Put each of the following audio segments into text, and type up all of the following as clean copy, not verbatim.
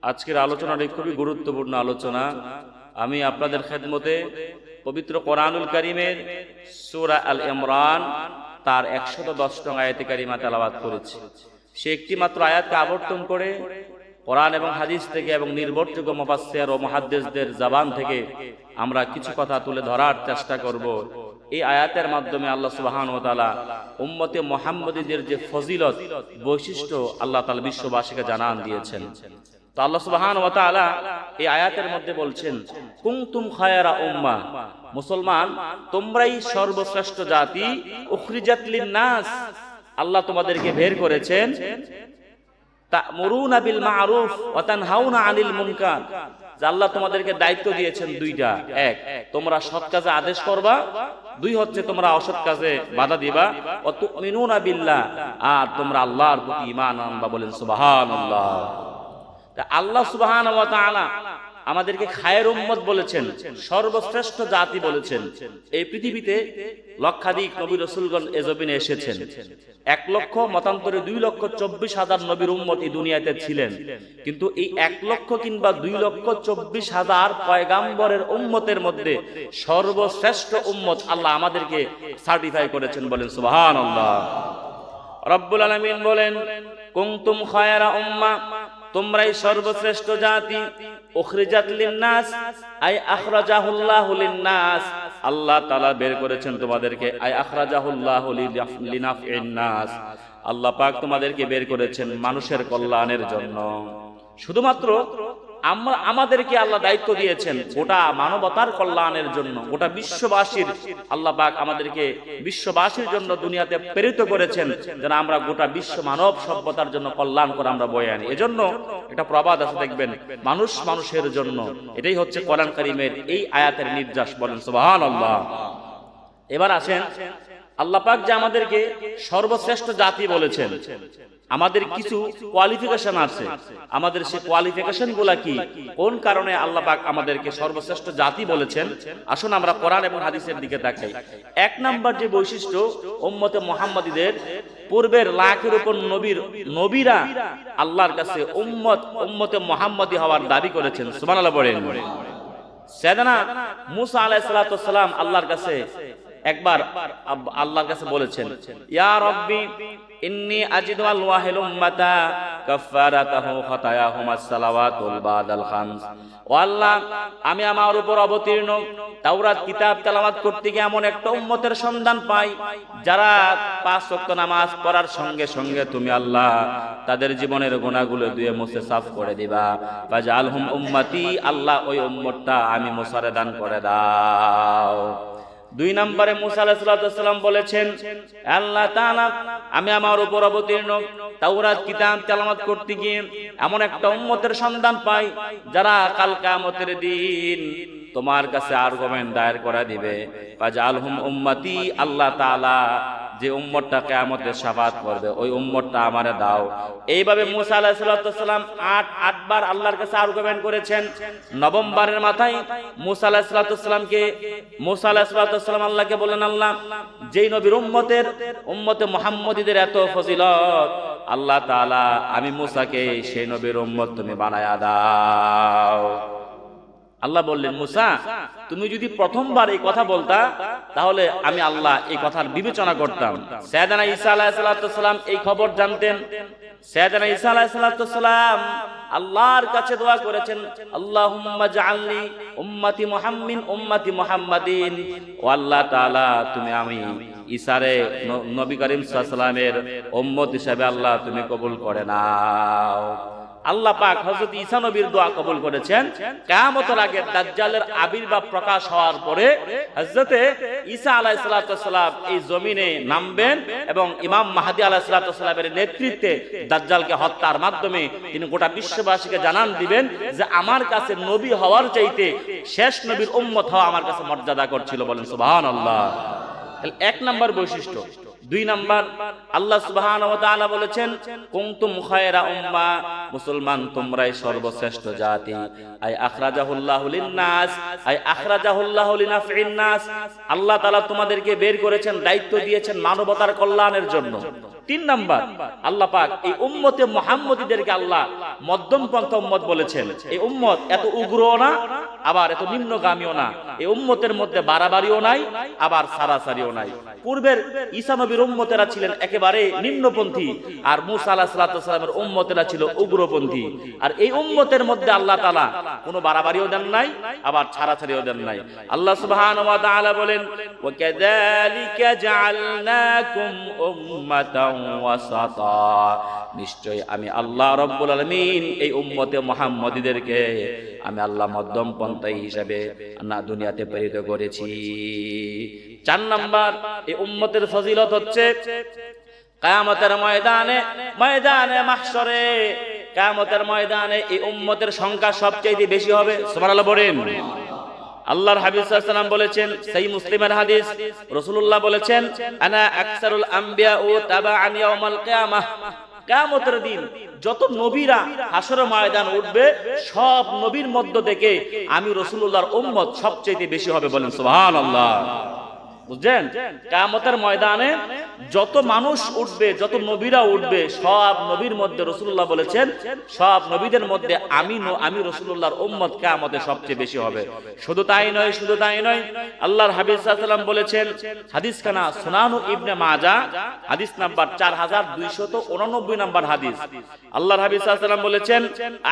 আজকের আলোচনাটি খুবই গুরুত্বপূর্ণ আলোচনা। আমি আপনাদের খেদমতে পবিত্র কোরআনুল কারীমের সূরা আল ইমরান তার 110 নং আয়াতে কারিমা তেলাওয়াত করেছি। সে একটি মাত্র আয়াতকে আবর্তন করে কোরআন এবং হাদিস থেকে এবং নির্ভরযোগ্য মুফাসসির ও মুহাদ্দিসদের জবান থেকে আমরা কিছু কথা তুলে ধরার চেষ্টা করব। এই আয়াতের মাধ্যমে আল্লাহ সুবহানাহু ওয়া তাআলা উম্মতে মুহাম্মাদীদের যে ফজিলত বৈশিষ্ট্য আল্লাহ তাআলা বিশ্ববাসীকে জানান দিয়েছেন। তো আল্লাহ সুবহানাহু ওয়া তাআলা এই আয়াতের মধ্যে বলছেন, কুনতুম খায়রা উম্মাহ, মুসলমান তোমরাই সর্বশ্রেষ্ঠ জাতি, উখরিজাত লিন-নাস, আল্লাহ তোমাদেরকে বের করেছেন, তা'মুরুনা বিল মা'রুফ ওয়া তানহাউনা আনিল মুনকার, যে আল্লাহ তোমাদেরকে দায়িত্ব দিয়েছেন দুইটা, এক তোমরা সৎ কাজে আদেশ করবা, দুই হচ্ছে তোমরা অসৎ কাজে বাধা দিবা, ওয়া তু'মিনুনা বিল্লাহ, আর তোমরা আল্লাহর প্রতি ঈমান আনবা। বলেন সুবহানাল্লাহ। আল্লাহ সুবহানাহু ওয়া তাআলা আমাদেরকে খায়ের উম্মত বলেছেন, সর্বশ্রেষ্ঠ জাতি বলেছেন। এই পৃথিবীতে লক্ষাধিক নবী রাসূলগণ এ জমিনে এসেছেন। 1 লক্ষ মতান্তরে 2,24,000 নবীর উম্মত এই দুনিয়াতে ছিলেন, কিন্তু এই 1 লক্ষ কিংবা 2,24,000 পয়গাম্বরের উম্মতের মধ্যে সর্বশ্রেষ্ঠ উম্মত আল্লাহ আমাদেরকে সার্টিফাই করেছেন। বলেন সুবহানাল্লাহ। রব্বুল আলামিন বলেন, কুনতুম খায়রা উম্মাহ, তোমরাই সর্বশ্রেষ্ঠ জাতি, উখরিজাত লিন-নাস, আই আখরাজাহুল্লাহু লিন-নাস, আল্লাহ তাআলা বের করেছেন তোমাদেরকে, আই আখরাজাহুল্লাহু লিনাফইন-নাস, আল্লাহ পাক তোমাদেরকে বের করেছেন মানুষের কল্যাণের জন্য। শুধুমাত্র আমাদেরকে আল্লাহ দায়িত্ব দিয়েছেন গোটা মানবতার কল্যাণের জন্য, গোটা বিশ্ববাসীর, আল্লাহ পাক আমাদেরকে বিশ্ববাসীর জন্য দুনিয়াতে প্রেরিত করেছেন যেন আমরা গোটা বিশ্ব মানব সভ্যতার জন্য কল্যাণ করে আমরা বয়ে আনি। এজন্য এটা প্রবাদ আছে, দেখবেন, মানুষ মানুষের জন্য। এটাই হচ্ছে কোরআন কারীমের এই আয়াতের নির্যাস। বলেন সুবহানাল্লাহ। এবার আসেন, আল্লাহ পাক যে আমাদেরকে সর্বশ্রেষ্ঠ জাতি বলেছেন, আমাদের কিছু কোয়ালিফিকেশন আছে। আমাদের সেই কোয়ালিফিকেশন গুলা কি, কোন কারণে আল্লাহ পাক আমাদেরকে সর্বশ্রেষ্ঠ জাতি বলেছেন, আসুন আমরা কোরআন এবং হাদিসের দিকে তাকাই। 1 নাম্বার যে বৈশিষ্ট্য, উম্মতে মুহাম্মাদীদের পূর্বের লাখের উপর নবীরা আল্লাহর কাছে উম্মতে মুহাম্মাদী হওয়ার দাবি করেছেন। সুবহানাল্লাহ বলেন। সাইয়েদনা মূসা আলাইহিস সালাতু ওয়াস সালাম আল্লাহর কাছে একবার আল্লাহর কাছে বলেছেন, ইয়া রাব্বি ইন্নী আজিদু আল ওয়াহিল উম্মাতা কাফারাতাহু খাতায়াহুম as-সালাওয়াতুল বাদাল খামস। ও আল্লাহ, আমি আমার উপর অবতীর্ণ তাওরাত কিতাব তেলাওয়াত করতে গিয়ে এমন একটা উম্মতের সন্ধান পাই যারা 5 ওয়াক্ত নামাজ পড়ার সঙ্গে সঙ্গে তুমি আল্লাহ তাদের জীবনের গুনাহগুলো ধুয়ে মুছে সাফ করে দিবা। ফাজআলহুম উম্মতি, আল্লাহ ওই উম্মতটা আমি মুসারে দান করে দাও। 2 নম্বরে মূসা আলাইহিস সালাম বলেছেন, আল্লাহ তাআলা, আমি আমার উপর অবতীর্ণ তাওরাত কিতাব তেলাওয়াত করতে গিয়ে এমন একটা উম্মতের সন্ধান পাই যারা কাল কিয়ামতের দিন তোমার কাছে আর্গুমেন্ট দায়ের করে দিবে। ফাজআলহুম উম্মতি, আল্লাহ তাআলা যে উম্মতটা কিয়ামতে শাফাআত করবে ওই উম্মতটা আমারে দাও। এইভাবে মূসা আলাইহিস সালাম 8 বার আল্লাহর কাছে আর্গুমেন্ট করেছেন। 9ম বারের মাথায় মূসা আলাইহিস সালাম আল্লাহকে বলেন, আল্লাহ, যেই নবীর উম্মতে মুহাম্মাদীদের এত ফজিলত, আল্লাহ তাআলা আমি মূসাকে সেই নবীর উম্মত তুমি বানায়া দাও। আল্লাহ বললেন, মূসা, তুমি যদি প্রথমবার এই কথা বলতা তাহলে আমি আল্লাহ এই কথার বিবেচনা করতাম। সাইয়েদনা ঈসা আলাইহিস সালাম এই খবর জানতেন। সাইয়েদনা ঈসা আলাইহিস সালাম আল্লাহর কাছে দোয়া করেছেন, আল্লাহুম্মা জাআলনি উম্মতি মুহাম্মাদিন। ও আল্লাহ তাআলা, তুমি আমি ঈসারে নবী করিম সাল্লাল্লাহু আলাইহি ওয়াসাল্লামের উম্মত হিসেবে আল্লাহ তুমি কবুল করে নাও। আল্লাহ পাক হযরত ঈসা নবীর দোয়া কবুল করেছেন। কিয়ামতের আগে দাজ্জালের আবির্ভাব প্রকাশ হওয়ার পরে হযরত ঈসা আলাইহিস সালাম এই জমিনে নামবেন এবং ইমাম মাহদী আলাইহিস সালামের নেতৃত্বে দাজ্জালকে হত্যার মাধ্যমে তিনি গোটা বিশ্ববাসীকে জানান দিবেন যে আমার কাছে নবী হওয়ার চাইতে শেষ নবীর উম্মত হওয়া আমার কাছে মর্যাদা করছিল। বলেন সুবহানাল্লাহ। 1 নাম্বার বৈশিষ্ট্য। 2 নাম্বার, আল্লাহ সুবহানাহু ওয়া তাআলা বলেছেন, কুনতুম খায়রা উম্মাহ, মুসলমান তোমরাই সর্বশ্রেষ্ঠ জাতি, আই আখরাজাহুল্লাহু লিন-নাস, আই আখরাজাহুল্লাহু লিনাফইন-নাস, আল্লাহ তাআলা তোমাদেরকে বের করেছেন, দায়িত্ব দিয়েছেন মানবতার কল্যাণের জন্য। তিন নাম্বার, আল্লাহ পাক এই উম্মতে মুহাম্মদীদেরকে আল্লাহ মধ্যম পন্থা উম্মত বলেছেন। এই উম্মত এত উগ্রও না, আবার এত নিম্নগামীও না। এই উম্মতের মধ্যে বাড়াবাড়িও নাই, আবার সারাসারিও নাই। পূর্বের ঈসা নবীর উম্মতেরা ছিলেন একেবারে নিম্নপন্থী, আর মূসা আলাইহিস সালামের উম্মতেরা ছিল উগ্রপন্থী। আর এই উম্মতের মধ্যে আল্লাহ তাআলা কোনো বাড়াবাড়িও দেন নাই, আবার ছাড়াছাড়িও দেন নাই। আল্লাহ সুবহানাহু ওয়া তাআলা বলেন, ওয়া কাযালিকা জাআলনাকুম উম্মাতাও ওয়াসাতা, নিশ্চয় আমি আল্লাহ রাব্বুল আলামিন এই উম্মতে মুহাম্মদীদেরকে আমি আল্লাহ মধ্যম পন্থা হিসেবে না দুনিয়াতে প্রেরিত করেছি। চার নাম্বার, এই উম্মতের ফজিলত হচ্ছে কিয়ামতের ময়দানে, ময়দানে মাহশরে, কিয়ামতের ময়দানে এই উম্মতের সংখ্যা সবচেয়ে বেশি হবে। সুবহানাল্লাহ বলেন। আল্লাহর হাবিব সাল্লাল্লাহু আলাইহি ওয়াসাল্লাম বলেছেন, সহিহ মুসলিমের হাদিস, রাসূলুল্লাহ বলেছেন, আনা আকসারুল আমবিয়া ও তাবাআন ইয়াউমাল কিয়ামাহ, কিয়ামতের দিন যত নবীরা হাসরের ময়দান উঠবে, সব নবীর মধ্য থেকে আমি রাসূলুল্লাহর উম্মত সবচেয়ে বেশি হবে। বলেন সুবহানাল্লাহ। বুঝছেন? কিয়ামতের ময়দানে যত মানুষ উঠবে, যত নবীরা উঠবে, সব নবীর মধ্যে রাসূলুল্লাহ বলেছেন, সব নবীদের মধ্যে আমি রাসূলুল্লাহর উম্মত কিয়ামতে সবচেয়ে বেশি হবে। শুধু তাই নয়, শুধু তাই নয়, আল্লাহর হাবিব সাল্লাল্লাহু আলাইহি ওয়াসাল্লাম বলেছেন, হাদিসখানা সুনানু ইবনে মাজাহ, হাদিস নাম্বার 4289 নাম্বার হাদিস। আল্লাহর হাবিব সাল্লাল্লাহু আলাইহি ওয়াসাল্লাম বলেছেন,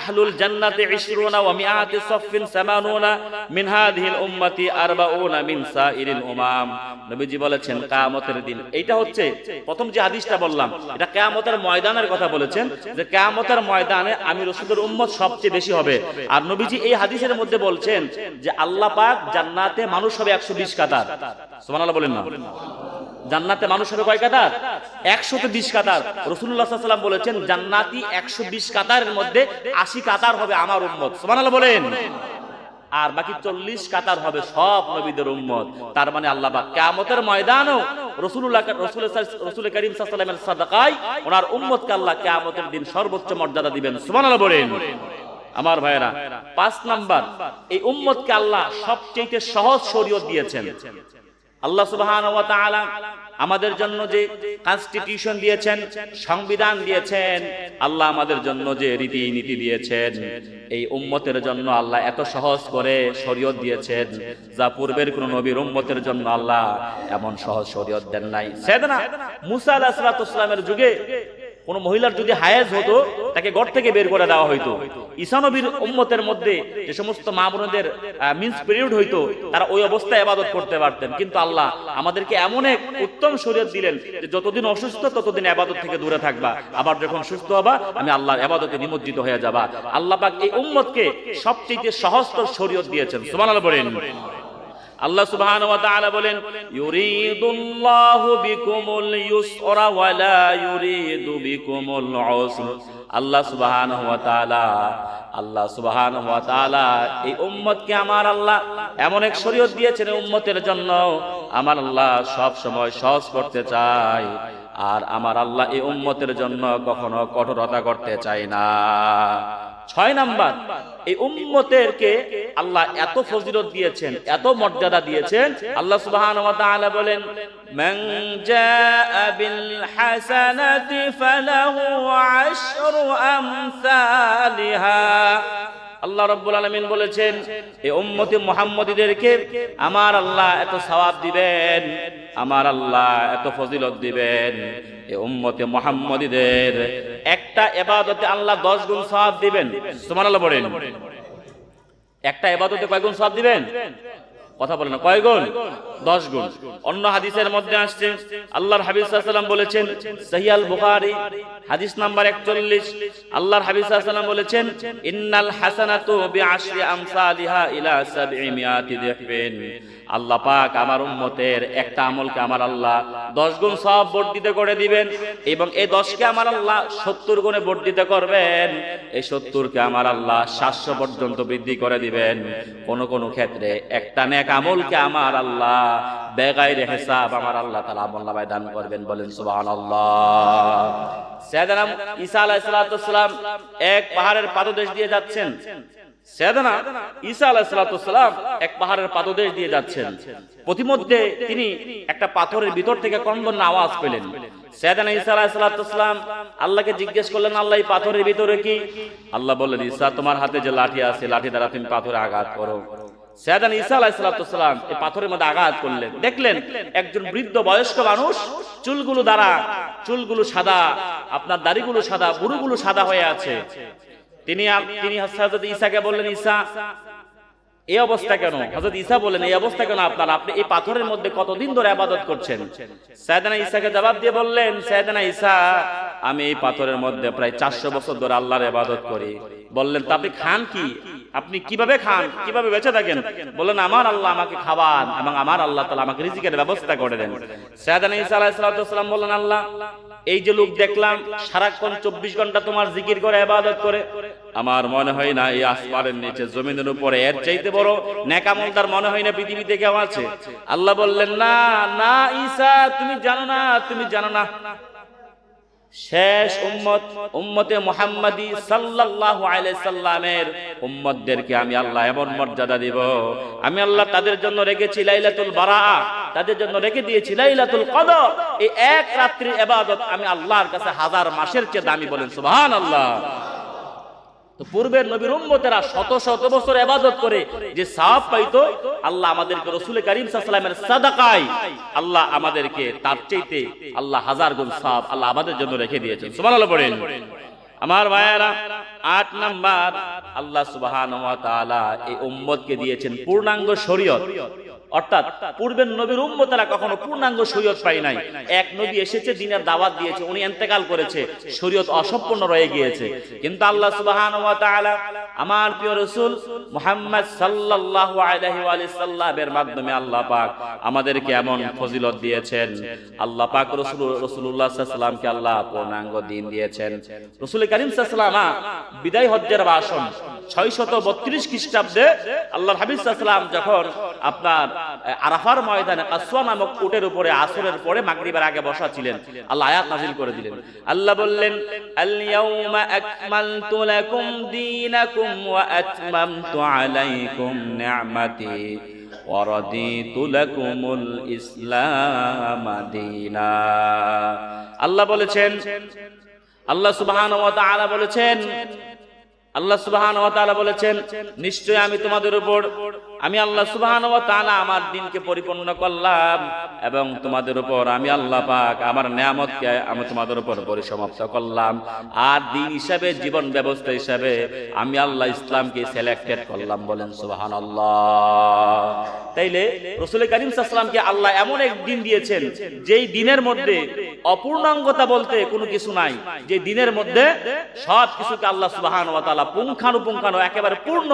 আহলুল জান্নাতি 20 ওয়া মিআতি সাফফিন 80 মিন হাযিহিল উম্মতি 40 মিন সাইরিল উমাম। নবীজি বলেছেন কিয়ামতের দিন, এইটা হচ্ছে প্রথম যে হাদিসটা বললাম, এটা কিয়ামতের ময়দানের কথা বলেছেন, যে কিয়ামতের ময়দানে আমি রাসূলের উম্মত সবচেয়ে বেশি হবে। আর নবীজি এই হাদিসের মধ্যে বলছেন যে আল্লাহ পাক জান্নাতে মানুষ হবে 120 কাতার। সুবহানাল্লাহ বলেন না? জান্নাতে মানুষ হবে কয় কাতার? 120 কাতার। রাসূলুল্লাহ সাল্লাল্লাহু আলাইহি ওয়াসাল্লাম বলেছেন জান্নাতি 120 কাতারের মধ্যে 80 কাতার হবে আমার উম্মত। সুবহানাল্লাহ বলেন। আর বাকি 40 কাতার হবে সব নবীদের উম্মত। তার মানে আল্লাহ পাক কিয়ামতের ময়দানেও রাসূল কারীম সাল্লাল্লাহু আলাইহি ওয়াসাল্লামের সাদাকায় ওনার উম্মতকে আল্লাহ কিয়ামতের দিন সর্বোচ্চ মর্যাদা দিবেন। সুবহানাল্লাহ বলেন। আমার ভাইরা, 5 নাম্বার, এই উম্মতকে আল্লাহ সবচেয়ে সহজ শরীয়ত দিয়েছেন। আল্লাহ সুবহানাহু ওয়া তাআলা আমাদের জন্য যে কনস্টিটিউশন দিয়েছেন, সংবিধান দিয়েছেন, আল্লাহ আমাদের জন্য যে রীতিনীতি দিয়েছেন, এই উম্মতের জন্য আল্লাহ এত সহজ করে শরীয়ত দিয়েছেন, যা পূর্বের কোন নবীর উম্মতের জন্য আল্লাহ এমন সহজ শরীয়ত দেন নাই। সাইয়েদনা মুসা আলাইহিস সালামের যুগে কোন মহিলার যদি হায়েজ হতো, তাকে ঘর থেকে বের করে দেওয়া হইতো। ঈসা নবীর উম্মতের মধ্যে যে সমস্ত মা বোনদের মিন্স পিরিয়ড হইতো, তারা ওই অবস্থায় ইবাদত করতে পারতেন। কিন্তু আল্লাহ আমাদেরকে এমন এক উত্তম শরীয়ত দিলেন যে যতদিন অসুস্থ ততদিন ইবাদত থেকে দূরে থাকবা, আবার যখন সুস্থ হবা আমি আল্লাহর ইবাদতে নিমজ্জিত হয়ে যাবা। আল্লাহ পাক এই উম্মতকে সবচেয়ে সহজতর শরীয়ত দিয়েছেন। সুবহানাল্লাহ বলেন। আল্লাহ সুবহানাহু ওয়া তাআলা বলেন, ইউরিদুল্লাহু বিকুমুল ইউসরা ওয়া লা ইউরিদু বিকুমুল উসর। আল্লাহ সুবহানাহু ওয়া তাআলা এই উম্মতকে আমার আল্লাহ এমন এক শরীয়ত দিয়েছেন এই উম্মতের জন্য, আমার আল্লাহ সব সময় সহজ করতে চায়। আর আমার আল্লাহ এই উম্মতের জন্য কখনো কঠোরতা করতে চায় না। 6 নাম্বার, এই উম্মতেরকে আল্লাহ এত ফজিলত দিয়েছেন, এত মর্যাদা দিয়েছেন। আল্লাহ সুবহানাহু ওয়া তাআলা বলেন, মান জাআ বিল হাসানাতি ফালাহু আশরু আমসালিহা। আল্লাহ রাব্বুল আলামিন বলেছেন, এই উম্মতে মুহাম্মদীদেরকে আমার আল্লাহ এত সওয়াব দিবেন, আমার আল্লাহ এত ফজিলত দিবেন। এই উম্মতে মুহাম্মদীদের একটা ইবাদতে আল্লাহ 10 গুণ সওয়াব দিবেন। সুবহানাল্লাহ বলেন। একটা ইবাদতে কয় গুণ সওয়াব দিবেন? কথা বলেন না, কয় গুণ? 10 গুণ। অন্য হাদিসের মধ্যে আসছে, আল্লাহর হাবিব সাল্লাল্লাহু আলাইহি ওয়াসাল্লাম বলেছেন, সহিহ আল বুখারী হাদিস নাম্বার 41, আল্লাহর হাবিব সাল্লাল্লাহু আলাইহি ওয়াসাল্লাম বলেছেন, ইন্নাল হাসানাতু বিআশরি আমসালিহা ইলা 700 দিহফিন। আল্লাহ পাক আমার উম্মতের একটা আমলকে আমার আল্লাহ 10 গুণ সওয়াব বর্ধিত করে দিবেন, এবং এই 10 কে আমার আল্লাহ 70 গুণে বর্ধিত করবেন। এই 70 কে আমার আল্লাহ 700 পর্যন্ত বৃদ্ধি করে দিবেন। কোন কোন ক্ষেত্রে একটা নেক আমলকে আমার আল্লাহ বেগাইরে হিসাব আমার আল্লাহ তাআলা আমলনামায় দান করবেন। বলেন সুবহানাল্লাহ। সাইয়েদনা ঈসা আলাইহিস সালাম এক পাহাড়ের পাদদেশ দিয়ে যাচ্ছেন। সাইয়েদনা ঈসা আলাইহিস সালাম এক পাহাড়ের পাদদেশ দিয়ে যাচ্ছেন। প্রতিমধ্যে তিনি একটা পাথরের ভিতর থেকে কন্দন আওয়াজ পেলেন। সাইয়েদনা ঈসা আলাইহিস সালাম আল্লাহকে জিজ্ঞেস করলেন, আল্লাহ এই পাথরের ভিতরে কি? আল্লাহ বললেন, ঈসা তোমার হাতে যে লাঠি আছে, লাঠি দ্বারা তুমি পাথরে আঘাত করো। সাইয়েদনা ঈসা আলাইহিস সালাম এই পাথরের মধ্যে আঘাত করলেন। দেখলেন একজন বৃদ্ধ বয়স্ক মানুষ, চুলগুলো সাদা, আপনার দাড়িগুলো সাদা, ভুরুগুলো সাদা হয়ে আছে। তিনি হযরত ঈসাকে বললেন, ঈসা এই অবস্থা কেন? হযরত ঈসা বললেন, এই অবস্থা কেন আপনার? আপনি এই পাথরের মধ্যে কতদিন ধরে ইবাদত করছেন? সাইয়েদনা ঈসাকে জবাব দিয়ে বললেন, সাইয়েদনা ঈসা আমি এই পাথরের মধ্যে প্রায় 400 বছর ধরে আল্লাহর ইবাদত করি। বললেন, তা আপনি খান কি? আপনি কিভাবে খান, কিভাবে বেঁচে থাকেন? বললেন, আমার আল্লাহ আমাকে খাওয়ান এবং আমার আল্লাহ তাআলা আমাকে রিজিকের ব্যবস্থা করে দেন। সাইয়েদনা ঈসা আলাইহিস সালাম বললেন, আল্লাহ এই যে লোক দেখলাম সারাক্ষণ 24 ঘন্টা তোমার জিকির করে ইবাদত করে, আমার মনে হয় না এই আসমানের নিচে জমিনের উপরে এর চাইতে বড় নেক আমলদার মনে হয় না পৃথিবীতে কেউ আছে। আল্লাহ বললেন, না না ঈসা, তুমি জানো না শেষ উম্মতে মুহাম্মাদি সাল্লাল্লাহু আলাইহি সাল্লামের উম্মতদেরকে আমি আল্লাহ এমন মর্যাদা দিব, আমি আল্লাহ তাদের জন্য রেখেছি লাইলাতুল বারাআ, তাদের জন্য রেখে দিয়েছি লাইলাতুল কদর। এই এক রাত্রির ইবাদত আমি আল্লাহর কাছে 1000 মাসের চেয়ে দামি। বলেন সুবহানাল্লাহ। তো পূর্বের নবীর উম্মতেরা শত শত বছর ইবাদত করে যে সওয়াব পাইতো, আল্লাহ আমাদেরকে রাসূল কারীম সাল্লাল্লাহু আলাইহি ওয়াসাল্লামের সাদাকায় আল্লাহ আমাদেরকে তার চাইতে আল্লাহ 1000 গুণ সওয়াব আল্লাহ আমাদের জন্য রেখে দিয়েছেন। সুবহানাল্লাহ বলেন। আমার ভাইয়েরা, 8 নাম্বার, আল্লাহ সুবহানাহু ওয়া তাআলা এই উম্মতকে দিয়েছেন পূর্ণাঙ্গ শরীয়ত। অর্থাৎ পূর্বের নবীর উম্মতেরা কখনো পূর্ণাঙ্গ শরীয়ত পায় নাই। এক নবী এসেছে, দ্বীনের দাওয়াত দিয়েছে, উনি ইন্তেকাল করেছে, শরীয়ত অসম্পূর্ণ রয়ে গিয়েছে। কিন্তু আল্লাহ সুবহানাহু ওয়া তাআলা আমার প্রিয় রাসূল মুহাম্মদ সাল্লাল্লাহু আলাইহি ওয়া সাল্লামের মাধ্যমে আল্লাহ পাক আমাদেরকে এমন ফজিলত দিয়েছেন। আল্লাহ পাক রাসূলুল্লাহ সাল্লাল্লাহু আলাইহি ওয়াসাল্লামকে আল্লাহ পূর্ণাঙ্গ দ্বীন দিয়েছেন। রাসূল কারীম সাল্লাল্লাহু আলাইহি ওয়াসাল্লাম বিদায় হজ্জের ভাষণ 632 খ্রিস্টাব্দে আল্লাহর হাবিব সাল্লাল্লাহু আলাইহি ওয়াসাল্লাম যখন আপনার আরাফার ময়দানে কাসওয়া নামক উটের উপরে আসরের পরে মাগরিবের আগে বসা ছিলেন, আল্লাহ আয়াত নাযিল করে দিলেন। আল্লাহ বললেন, আল ইয়াউমা আকমালতু লাকুম দীনাকুম ওয়া আতমামতু আলাইকুম নি'মাতি ওয়া রাদিতু লাকুমুল ইসলাম দীনা। আল্লাহ বলেছেন, আল্লাহ সুবহানাহু ওয়া তাআলা বলেছেন, নিশ্চয় আমি তোমাদের উপর, আমি আল্লাহ সুবহানাহু ওয়া তাআলা আমার দ্বীনকে পরিপূর্ণ করলাম এবং তোমাদের উপর আমি আল্লাহ পাক আমার নিয়ামতকে আমি তোমাদের উপর পরিসমাপ্ত করলাম। আর দ্বীন হিসাবে, জীবন ব্যবস্থা হিসাবে আমি আল্লাহ ইসলামকে সিলেক্টেড করলাম। বলেন সুবহানাল্লাহ। তাইলে রাসূল কারীম সাল্লাল্লাহু আলাইহি ওয়াসাল্লামকে আল্লাহ এমন এক দ্বীন দিয়েছেন যেই দ্বীনের মধ্যে অপূর্ণাঙ্গতা বলতে কোনো কিছু নাই, যে দ্বীনের মধ্যে সব কিছুকে আল্লাহ সুবহানাহু ওয়া তাআলা পুঙ্খানুপুঙ্খানু একেবারে পূর্ণ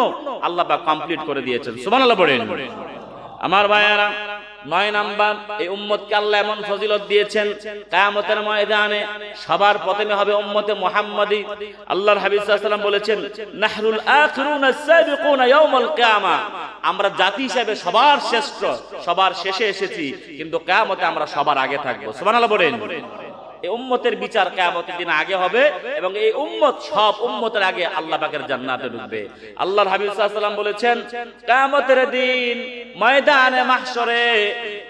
আল্লাহ পাক কমপ্লিট করে দিয়েছেন। সুবহানাল্লাহ বলেন। আমার ভাইয়েরা, 9 নাম্বার, এই উম্মতকে আল্লাহ এমন ফজিলত দিয়েছেন, কিয়ামতের ময়দানে সবার প্রথমে হবে উম্মতে মুহাম্মাদি। আল্লাহর হাবিব সাল্লাল্লাহু আলাইহি ওয়াসাল্লাম বলেছেন, নাহরুল আখিরুনা সাবিকুনা ইয়াউমাল কিয়ামা, আমরা জাতি হিসেবে সবার শ্রেষ্ঠ, সবার শেষে এসেছি, কিন্তু কিয়ামতে আমরা সবার আগে থাকবো। সুবহানাল্লাহ বলেন। এই উম্মতের বিচার কিয়ামতের দিন আগে হবে এবং এই উম্মত সব উম্মতের আগে আল্লাহ পাকের জান্নাতে ঢুকবে। আল্লাহর হাবিব সাল্লাল্লাহু আলাইহি ওয়াসাল্লাম বলেছেন, কিয়ামতের দিন ময়দানে মাহশরে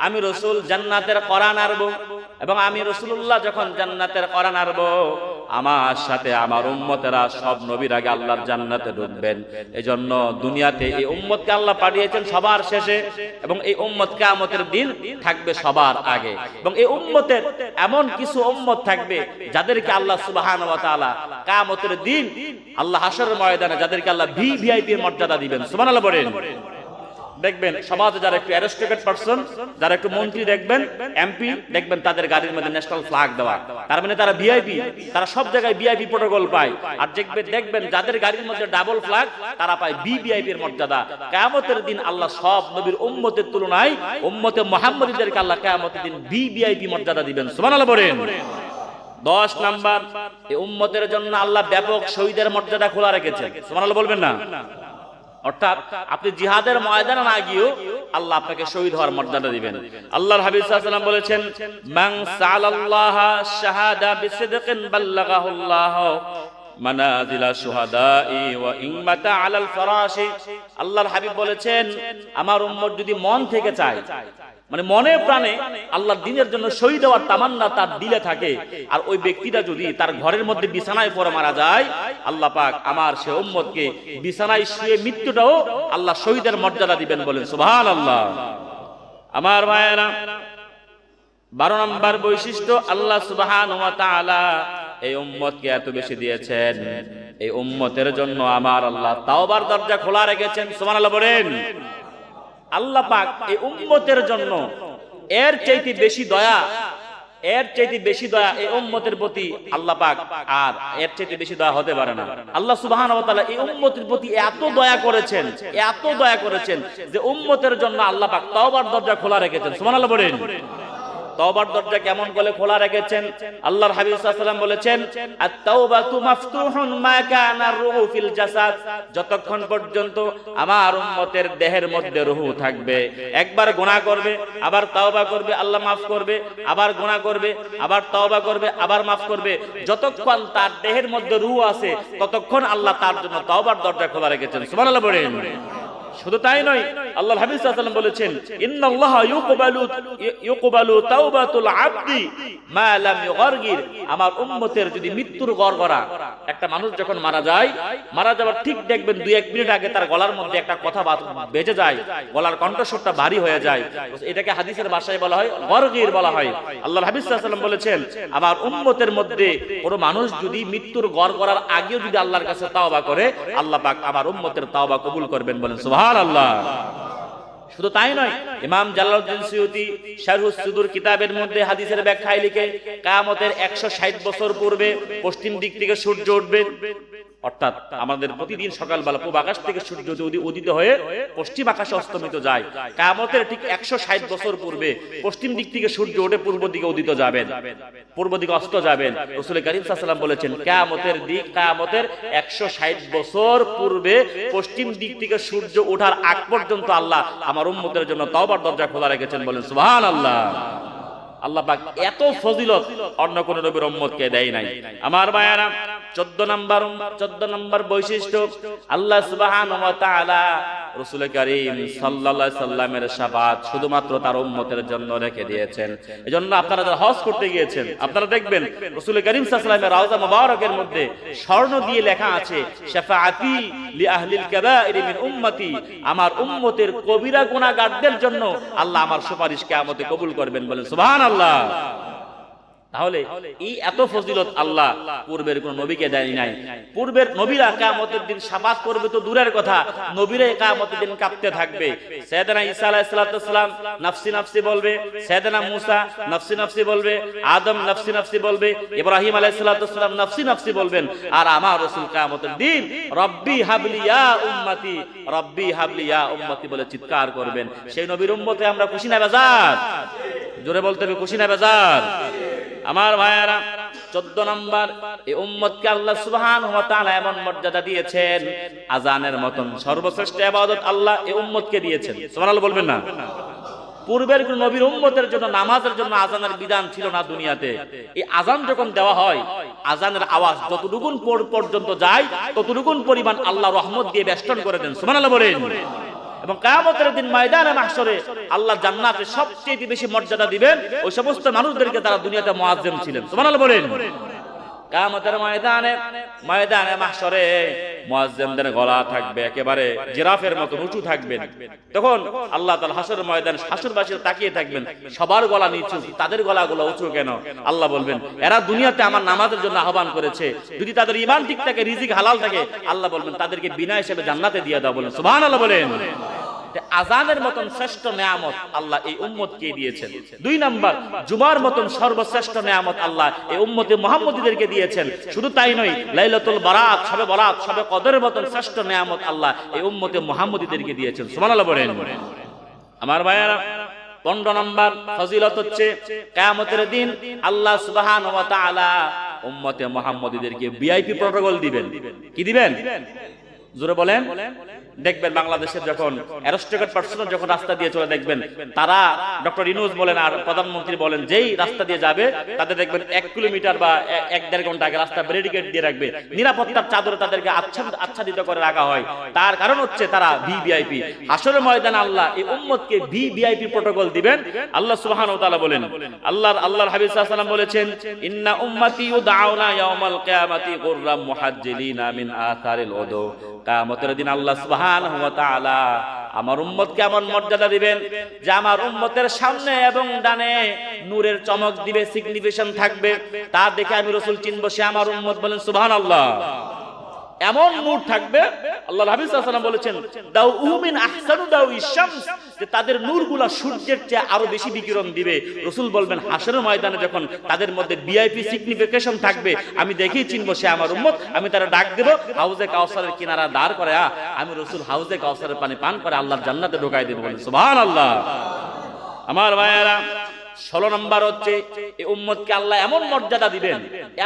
আমি রাসূল জান্নাতের কোরআন আরব এবং আমি রাসূলুল্লাহ যখন জান্নাতের কোরআন আরব, আমার সাথে আমার উম্মতেরা সব নবীর আগে আল্লাহর জান্নাতে ঢুকবেন। এজন্য দুনিয়াতে এই উম্মতকে আল্লাহ পাঠিয়েছেন সবার শেষে এবং এই উম্মত কিয়ামতের দিন থাকবে সবার আগে। এবং এই উম্মতের এমন কিছু উম্মত থাকবে যাদেরকে আল্লাহ সুবহানাহু ওয়া তাআলা কিয়ামতের দিন আল্লাহ হাশরের ময়দানে যাদেরকে আল্লাহ ভিভিআইপি এর মর্যাদা দিবেন। সুবহানাল্লাহ বলেন। দেখবেন সমাজে যারা একটু অ্যারিস্টোক্রেট পারসন, যারা একটু মন্ত্রী দেখবেন, এমপি দেখবেন, তাদের গাড়ির মধ্যে ন্যাশনাল ফ্ল্যাগ দেওয়া, তার মানে তারা ভিআইপি, তারা সব জায়গায় ভিআইপি প্রোটোকল পায়। আর দেখবেন যাদের গাড়ির মধ্যে ডাবল ফ্ল্যাগ, তারা পায় ভিভিআইপি এর মর্যাদা। কিয়ামতের দিন আল্লাহ সব নবীর উম্মতের তুলনায় উম্মতে মুহাম্মাদীদেরকে আল্লাহ কিয়ামতের দিন ভিভিআইপি মর্যাদা দিবেন। সুবহানাল্লাহ বলেন। 10 নাম্বার, এই উম্মতের জন্য আল্লাহ ব্যাপক শহীদের মর্যাদা খোলা রেখেছেন। সুবহানাল্লাহ বলবেন না? অর্থাৎ আপনি জিহাদের ময়দানে না গিয়েও আল্লাহ আপনাকে শহীদ হওয়ার মর্যাদা দিবেন। আল্লাহর হাবিব সাল্লাল্লাহু আলাইহি ওয়াসাল্লাম বলেছেন, মান সাআলাল্লাহা শাহাদা বিসিদকিন বাল্লাগাহুল্লাহু মানাজিলা শুহাদাই ওয়া ইম্মাতা আলাল ফরাশি। আল্লাহর হাবিব বলেছেন, আমার উম্মত যদি মন থেকে চায়, মানে মনে প্রাণে আল্লাহর দ্বীনের জন্য শহীদ হওয়ার তামান্না তার দিলে থাকে, আর ওই ব্যক্তিটা যদি তার ঘরের মধ্যে বিছানায় পড়ে মারা যায়, আল্লাহ পাক আমার সে উম্মতকে বিছানায় শুয়ে মৃত্যুটাও আল্লাহ শহীদের মর্যাদা দিবেন, বলেন সুবহানাল্লাহ। আমার ভাইয়েরা, 12 নম্বর বৈশিষ্ট্য, আল্লাহ সুবহানাহু ওয়া তাআলা এই উম্মতকে এত বেশি দিয়েছেন, এই উম্মতের জন্য আমার আল্লাহ তাওবার দরজা খোলা রেখেছেন। সুবহানাল্লাহ বলেন। আল্লাহ পাক এই উম্মতের জন্য এর চাইতে বেশি দয়া, এর চাইতে বেশি দয়া এই উম্মতের প্রতি আল্লাহ পাক আর এর চাইতে বেশি দয়া হতে পারে না। আল্লাহ সুবহানাহু ওয়া তাআলা এই উম্মতের প্রতি এত দয়া করেছেন, এত দয়া করেছেন যে উম্মতের জন্য আল্লাহ পাক তাওবার দরজা খোলা রেখেছেন। সুবহানাল্লাহ বলেন। তওবার দরজা কেমন করে খোলা রেখেছেন? আল্লাহর হাবিব সাল্লাল্লাহু আলাইহি ওয়াসাল্লাম বলেছেন, আত-তাওবাতু মাফতুহুন মা কানা রূহু ফিল জাসাদ। যতক্ষণ পর্যন্ত আমার উম্মতের দেহের মধ্যে রূহ থাকবে, একবার গুনাহ করবে, আবার তওবা করবে, আল্লাহ মাফ করবে, আবার গুনাহ করবে, আবার তওবা করবে, আবার মাফ করবে, যতক্ষণ তার দেহের মধ্যে রূহ আছে ততক্ষণ আল্লাহ তার জন্য তওবার দরজা খোলা রেখেছেন। সুবহানাল্লাহ বলেন। শুধু তাই নয়, আল্লাহর হাবিব সাল্লাল্লাহু আলাইহি ওয়াসাল্লাম বলেছেন, ইন্নাল্লাহা ইউকবালু তাওবাতুল আবদি মা লাম ইউগারগির। আমার উম্মতের যদি মৃত্যুর গড়গড়া, একটা মানুষ যখন মারা যায়, মারা যাওয়ার ঠিক দেখবেন 2-1 মিনিট আগে তার গলার মধ্যে একটা কথা বেজে যায়, গলার কণ্ঠস্বরটা ভারী হয়ে যায়, এটাকে হাদিসের ভাষায় বলা হয় গরগির বলা হয়। আল্লাহর হাবিব সাল্লাল্লাহু আলাইহি ওয়াসাল্লাম বলেছেন, আমার উম্মতের মধ্যে কোনো মানুষ যদি মৃত্যুর গড়গড়ার আগেও যদি আল্লাহর কাছে তাওবা করে, আল্লাহ পাক আমার উম্মতের তাওবা কবুল করবেন, বলেন সুবহানাল্লাহ। শুধু তাই নয়, ইমাম জালালউদ্দিন সুয়ুতি শারহুস সুদুর কিতাবের মধ্যে হাদিসের ব্যাখ্যায় লিখে, কিয়ামতের 160 বছর পূর্বে পশ্চিম দিক থেকে সূর্য উঠবে। অর্থাৎ আমাদের প্রতিদিন সকালবেলা পূব আকাশ থেকে সূর্য উদিত হয়ে পশ্চিম আকাশে অস্তমিত যায়, কিয়ামতের ঠিক 160 বছর পূর্বে পশ্চিম দিক থেকে সূর্য উঠে পূর্ব দিকে উদিত যাবেন, পূর্ব দিকে অস্ত যাবেন। রাসূল কারীম সাল্লাল্লাহু আলাইহি ওয়াসাল্লাম বলেছেন, কিয়ামতের দিক, কিয়ামতের 160 বছর পূর্বে পশ্চিম দিক থেকে সূর্য ওঠার আগ পর্যন্ত আল্লাহ আমার উম্মতের জন্য তওবার দরজা খোলা রেখেছেন, বলেন সুবহানাল্লাহ। আল্লাহ পাক এত ফজিলত অন্য কোন নবীর উম্মতকে দেয় নাই। আমার ভাইয়েরা, 14 নম্বর বৈশিষ্ট্য, আল্লাহ সুবহানাহু ওয়া তাআলা রাসূল কারীম সাল্লাল্লাহু আলাইহি সাল্লামের শাফাত শুধুমাত্র তার উম্মতের জন্য রেখে দিয়েছেন। এজন্য আপনারা যারা হজ করতে গিয়েছেন, আপনারা দেখবেন রাসূল কারীম সাল্লাল্লাহু আলাইহি সাল্লামের রওজা মুবারকের মধ্যে স্বর্ণ দিয়ে লেখা আছে, শাফাআতি লি আহলিল কাবাইর মিন উম্মতি। আমার উম্মতের কবিরা গুনাহগারদের জন্য আল্লাহ আমার সুপারিশ কিয়ামতে কবুল করবেন, বলেন সুবহানাল্লাহ। তাহলে এই এত ফজিলত আল্লাহ পূর্বের কোন নবীকে দেয় নাই। পূর্বের নবীরা কিয়ামতের দিন শাফাত করবে তো দূরের কথা, নবীরা কিয়ামতের দিন কাঁপতে থাকবে। সাইয়েদনা ঈসা আলাইহিস সালাম নফসি নফসি বলবে, সাইয়েদনা মুসা নফসি নফসি বলবে, আদম নফসি নফসি বলবে, ইব্রাহিম আলাইহিস সালাম নফসি নফসি বলবেন। আর আমার রাসূল কিয়ামতের দিন রব্বি হাবলি ইয়া উম্মতি, রব্বি হাবলি ইয়া উম্মতি বলে চিৎকার করবেন। সেই নবীর উম্মতে আমরা খুশি না বেজার? জোরে বলতে হবে, খুশি না বেজার? আমার ভাইয়েরা, 14 নম্বর, এই উম্মতকে আল্লাহ সুবহানাহু ওয়া তাআলা এমন মর্যাদা দিয়েছেন, আযানের মতন সর্বশ্রেষ্ঠ ইবাদত আল্লাহ এই উম্মতকে দিয়েছেন। সুবহানাল্লাহ বলবেন না? পূর্বের কোন নবীর উম্মতের জন্য নামাজের জন্য আযানের বিধান ছিল না দুনিয়াতে। এই আযান যখন দেওয়া হয়, আযানের আওয়াজ যতটুকু পর্যন্ত যায় ততটুকুন পরিমাণ আল্লাহ রহমত দিয়ে বেষ্টন করে দেন। সুবহানাল্লাহ বলেন। এবং কিয়ামতের দিন ময়দানে মাহশরে আল্লাহ জান্নাতে সবচেয়ে বেশি মর্যাদা দিবেন ওই সমস্ত মানুষদেরকে যারা দুনিয়াতে মুআজ্জিম ছিলেন। সুবহানাল্লাহ বলেন। কিয়ামতের ময়দানে মাহশরে মুআজ্জিমদের গলা থাকবে একেবারে জিরাফের মতো উঁচু থাকবেন। তখন আল্লাহ তাআলা হাসরের ময়দানে হাসরবাসীরা তাকিয়ে থাকবেন, সবার গলা নিচু, তাদের গলাগুলো উঁচু কেন? আল্লাহ বলবেন, এরা দুনিয়াতে আমার নামাজের জন্য আহ্বান করেছে, যদি তাদের ঈমান ঠিক থাকে, রিজিক হালাল থাকে, আল্লাহ বলবেন তাদেরকে বিনা হিসেবে জান্নাতে দিয়ে দাও। বলেন সুবহানাল্লাহ বলেন। আযানের মতন শ্রেষ্ঠ নিয়ামত আল্লাহ এই উম্মতকে দিয়েছেন। 2 নাম্বার, জুমার মতন সর্বশ্রেষ্ঠ নিয়ামত আল্লাহ এই উম্মতে মুহাম্মদীদেরকে দিয়েছেন। শুধু তাই নয়, লাইলাতুল বারাত, শবে কদরের মতন শ্রেষ্ঠ নিয়ামত আল্লাহ এই উম্মতে মুহাম্মদীদেরকে দিয়েছেন। সুবহানাল্লাহ বলেন। আমার ভাইয়েরা, 15 নাম্বার ফজিলত হচ্ছে কিয়ামতের দিন আল্লাহ সুবহানাহু ওয়া তাআলা উম্মতে মুহাম্মদীদেরকে ভিআইপি প্রটোকল দিবেন। কি দিবেন? জোরে বলেন। দেখবেন বাংলাদেশের যখন অ্যারোস্টেটেড পার্সন যখন রাস্তা দিয়ে চলে, দেখবেন তারা ডক্টর ইউনূস বলেন আর প্রধানমন্ত্রী বলেন, যেই রাস্তা দিয়ে যাবে তাদের দেখবেন 1 কিলোমিটার বা 1-1.5 ঘন্টা আগে রাস্তা ব্যারিকেড দিয়ে রাখবে, নিরাপত্তার চাদরে তাদেরকে আচ্ছাদিত করে রাখা হয়। তার কারণ হচ্ছে তারা ভিভিআইপি। হাসরের ময়দানে আল্লাহ এই উম্মতকে ভিভিআইপি প্রটোকল দিবেন। আল্লাহ সুবহানাহু ওয়া তাআলা বলেন, আল্লাহর হাবিব সাল্লাল্লাহু আলাইহি ওয়াসাল্লাম বলেছেন, ইন্না উম্মতি ইউদআউনা ইয়াওমাল কিয়ামাতি গুররাম মুহাজ্জিলিনা মিন আথারিল উদু। কিয়ামতের দিন আল্লাহ সুবহানাহু ওয়া তাআলা আমার উম্মতকে এমন মর্যাদা দিবেন যে আমার উম্মতের সামনে এবং ডানে নূরের চমক দিবে, সিগনিফিকেশন থাকবে। তা দেখে আমি রাসূল চিনব সে আমার উম্মত। বলেন সুবহানাল্লাহ। এমন নূর থাকবে, আল্লাহর হাবিব সাল্লাল্লাহু আলাইহি ওয়াসাল্লাম বলেছেন, দাউউ মিন আহসানু দাউইশ শামস, যে তাদের নূরগুলা সূর্যের চেয়ে আরো বেশি বিকিরণ দিবে। রাসূল বলবেন হাসরের ময়দানে যখন তাদের মধ্যে ভিআইপি সিগনিফিকেশন থাকবে, আমি দেখেই চিনব সে আমার উম্মত। আমি তারা ডাক দেব, হাউজে কাউসারের কিনারা দাঁড় করে আমি রাসূল হাউজে কাউসারের পানি পান করে আল্লাহর জান্নাতে ঢোকাই দেব। বলেন সুবহানাল্লাহ। আমার ভাইয়েরা, 16 নম্বর হচ্ছে এই উম্মতকে আল্লাহ এমন মর্যাদা দিবেন,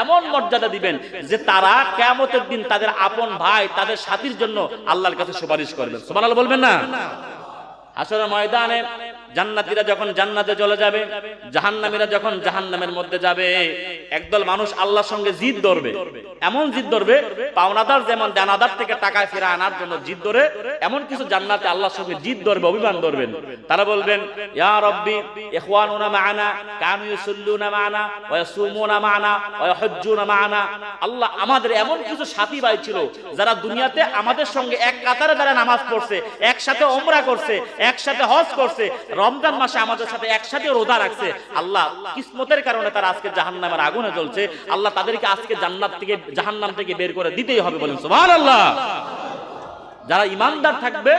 এমন মর্যাদা দিবেন যে তারা কিয়ামতের দিন তাদের আপন ভাই, তাদের সাথীর জন্য আল্লাহর কাছে সুপারিশ করবেন। সুবহানাল্লাহ বলবেন না? হাসরের ময়দানে জান্নাতীরা যখন জান্নাতে চলে যাবে, জাহান্নামীরা যখন জাহান্নামের মধ্যে যাবে, একদল মানুষ আল্লাহর সঙ্গে জিদ ধরবে, এমন জিদ ধরবে, পাওনাদার যেমন দানাদার থেকে টাকা ফিরে আনার জন্য জিদ ধরে, এমন কিছু জান্নাতে আল্লাহর সঙ্গে জিদ ধরবে, অভিমান ধরবেন। তারা বলবেন, ইয়া রাব্বি ইখওয়ানুনা মা'ানা কানু ইউসাল্লুনা মা'ানা ওয়া ইয়াসুমুনা মা'ানা ওয়া ইয়াহুজ্জুনা মা'ানা। আল্লাহ, আমাদের এমন কিছু সাথী ভাই ছিল যারা দুনিয়াতে আমাদের সঙ্গে এক কাতারে দাঁড়িয়ে নামাজ পড়ছে, একসাথে উমরা করছে, একসাথে হজ করছে, রমজান মাসে আমাদের সাথে একসাথে রোজা রাখছে। আল্লাহ, কিসমতের কারণে তারা আজকে জাহান্নামের আগুনে জ্বলছে। আল্লাহ, তাদেরকে আজকে জান্নাত থেকে জাহান্নাম থেকে বের করে দিতেই হবে। বলেন সুবহানাল্লাহ। যারা ইমানদার থাকবে,